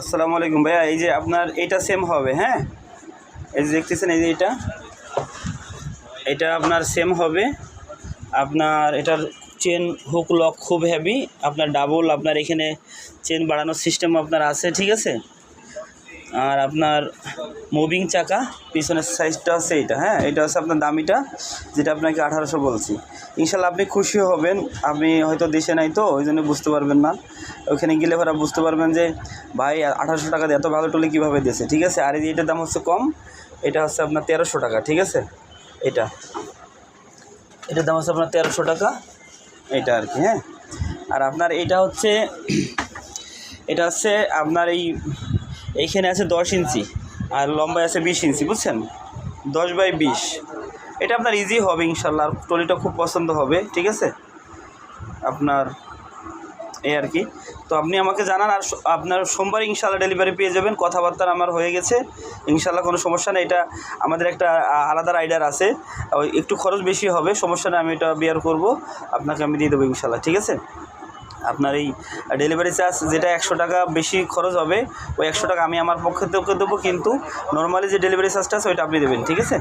আসসালামু আলাইকুম ভাইয়া। এই যে আপনার এটা সেম হবে, হ্যাঁ, এই যে দেখতেছেন, এই যে এটা আপনার সেম হবে। আপনার এটার চেন হুক লক খুব হেভি, আপনার ডাবল, আপনার এখানে চেন বাড়ানোর সিস্টেম আপনার আছে, ঠিক আছে। আর আপনার মুভিং চাকা, পিছনের সাইজটা আছে এটা, হ্যাঁ, এটা হচ্ছে আপনার দামিটা, যেটা আপনাকে 1800 বলছি। ইনশাল্লাহ আপনি খুশি হবেন। আপনি হয়তো দেশে নাই তো ওই জন্য বুঝতে পারবেন না, ওইখানে গেলে ওরা বুঝতে পারবেন যে ভাই 1800 টাকা দিয়ে এত ভালো টুলি কীভাবে দিয়েছে, ঠিক আছে। আর এই যে এটার দাম হচ্ছে কম, এটা হচ্ছে আপনার 1300 টাকা, ঠিক আছে। এটার দাম হচ্ছে আপনার 1300 টাকা, এটা আর কি, হ্যাঁ। আর আপনার এটা হচ্ছে আপনার এইখানে আছে 10 ইঞ্চি আর লম্বায় আছে 20 ইঞ্চি, বুঝছেন, 10x20। এটা আপনার ইজি হবে ইনশাল্লাহ, আর ট্রলিটা খুব পছন্দ হবে, ঠিক আছে আপনার, এই আর কি। তো আপনি আমাকে জানান, আর আপনার সোমবার ইনশাল্লাহ ডেলিভারি পেয়ে যাবেন। কথাবার্তা আমার হয়ে গেছে ইনশাল্লাহ, কোনো সমস্যা নেই। এটা আমাদের একটা আলাদা রাইডার আছে, ওই একটু খরচ বেশি হবে, সমস্যা নেই, আমি এটা বিয়ার করব, আপনাকে আমি দিয়ে দেবো ইনশাল্লাহ, ঠিক আছে। আপনার এই ডেলিভারি চার্জ যেটা 100 টাকা বেশি খরচ হবে, ওই 100 টাকা আমি আমার পক্ষ থেকে দেবো, কিন্তু নর্মালি যে ডেলিভারি চার্জটা আছে ওইটা আপনি দেবেন, ঠিক আছে।